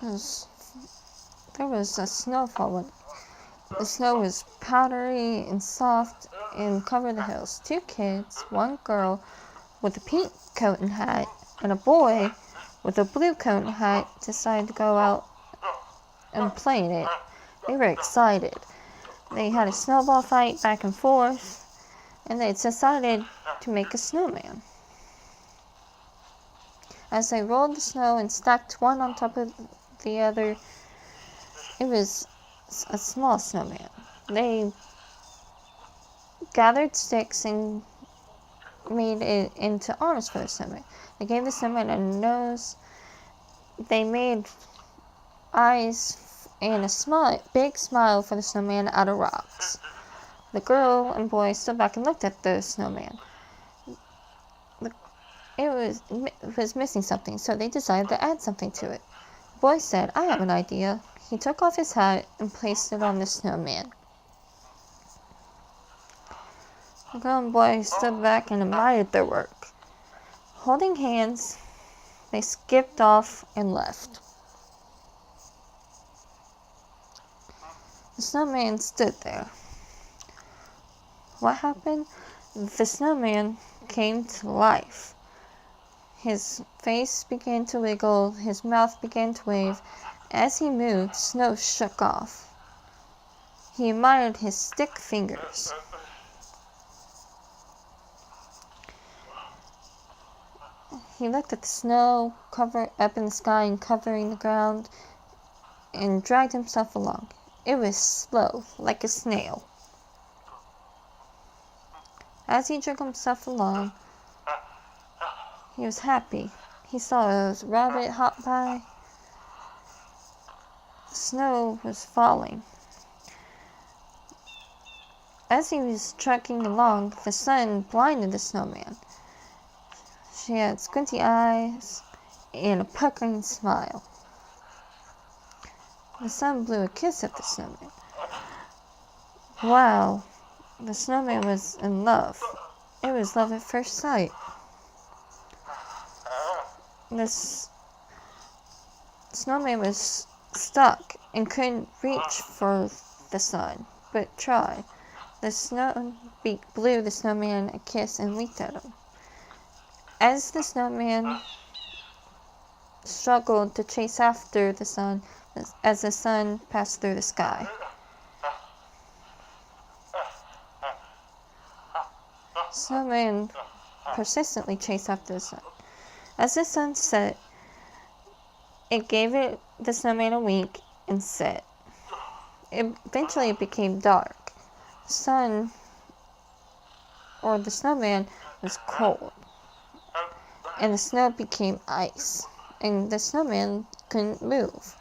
'cause there was a snow falling. The snow was powdery and soft and covered the hills. Two kids, one girl with a pink coat and hat, and a boy with a blue coat and hat, decided to go out and play in it. They were excited. They had a snowball fight back and forth, and they decided to make a snowman. As they rolled the snow and stacked one on top of the other, it was a small snowman. They gathered sticks and made it into arms for the snowman. They gave the snowman a nose. They made eyes and a big smile for the snowman out of rocks. The girl and boy stood back and looked at the snowman. It was missing something, so they decided to add something to it. The boy said, "I have an idea." He took off his hat and placed it on the snowman. The girl and boy stood back and admired their work. Holding hands, they skipped off and left. The snowman stood there. What happened? The snowman came to life. His face began to wiggle, his mouth began to wave. As he moved, snow shook off. He admired his stick fingers. He looked at the snow covered up in the sky and covering the ground and dragged himself along. It was slow, like a snail. As he dragged himself along, he was happy. He saw a rabbit hop by. The snow was falling. As he was trekking along, the sun blinded the snowman. She had squinty eyes and a puckering smile. The sun blew a kiss at the snowman. Wow, the snowman was in love. It was love at first sight. This snowman was stuck and couldn't reach for the sun, but tried. The snow blew the snowman a kiss and winked at him. As the snowman struggled to chase after the sun, as the sun passed through the sky. Snowman persistently chased after the sun. As the sun set, it gave the snowman a wink and set. Eventually it became dark. The sun, or the snowman, was cold, and the snow became ice, and the snowman couldn't move.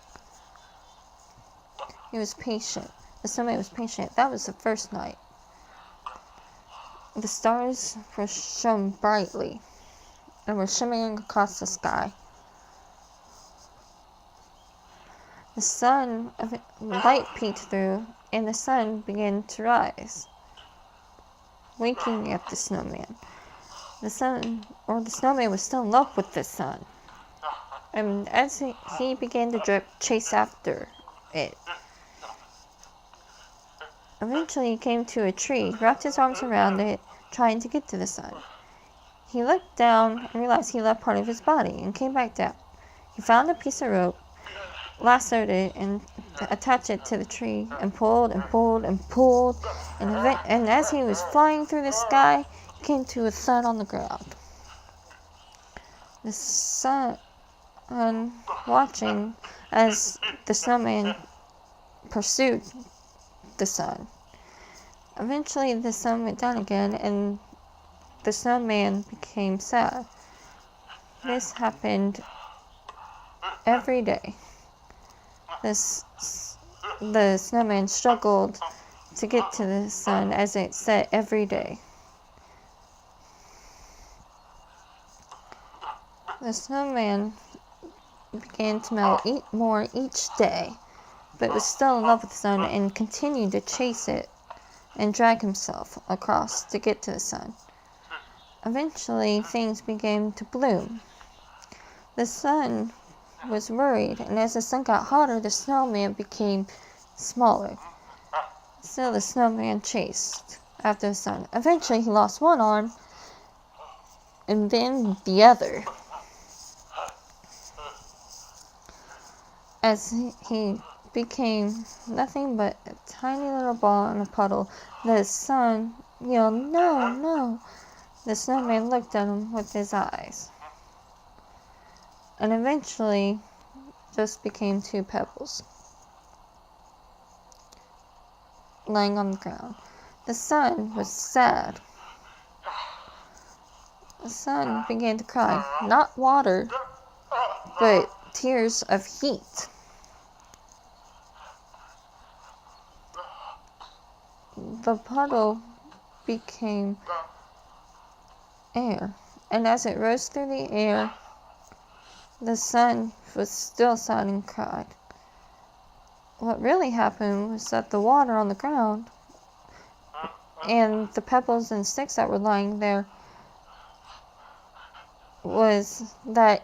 He was patient. The snowman was patient. That was the first night. The stars were shone brightly and were shimmering across the sky. The sun, light peeked through, and the sun began to rise, winking at the snowman. The snowman was still in love with the sun, and as he began to chase after it. Eventually he came to a tree, wrapped his arms around it, trying to get to the sun. He looked down and realized he left part of his body and came back down. He found a piece of rope, lassoed it, and attached it to the tree, and pulled and pulled and pulled, and as he was flying through the sky, he came to a thud on the ground. The sun, watching as the snowman pursued the sun. Eventually the sun went down again, and the snowman became sad. This happened every day. The snowman struggled to get to the sun as it set every day. The snowman began to melt more each day, but was still in love with the sun and continued to chase it and drag himself across to get to the sun. Eventually, things began to bloom. The sun was worried, and as the sun got hotter, the snowman became smaller. Still, the snowman chased after the sun. Eventually, he lost one arm, and then the other. As he became nothing but a tiny little ball in a puddle, the sun yelled, "No, no!" The snowman looked at him with his eyes, and eventually just became two pebbles lying on the ground. The sun was sad. The sun began to cry, not water, but tears of heat. The puddle became air, and as it rose through the air, the sun was still sad and cried. What really happened was that the water on the ground and the pebbles and sticks that were lying there was that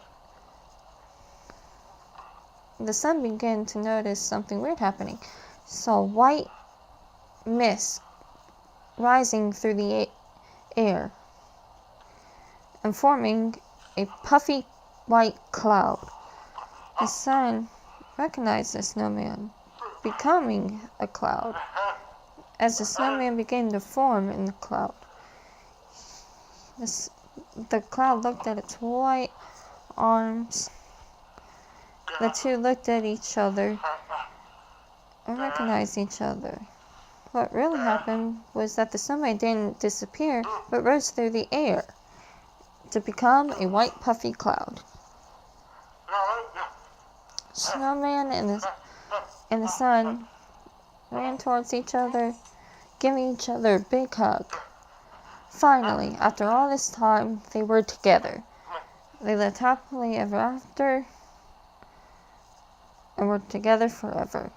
the sun began to notice something weird happening. Saw white mist rising through the air and forming a puffy white cloud. The sun recognized the snowman, becoming a cloud. As the snowman began to form in the cloud, the cloud looked at its white arms. The two looked at each other and recognized each other. What really happened was that the snowman didn't disappear, but rose through the air to become a white puffy cloud. Snowman and the sun ran towards each other, giving each other a big hug. Finally, after all this time, they were together. They lived happily ever after and were together forever.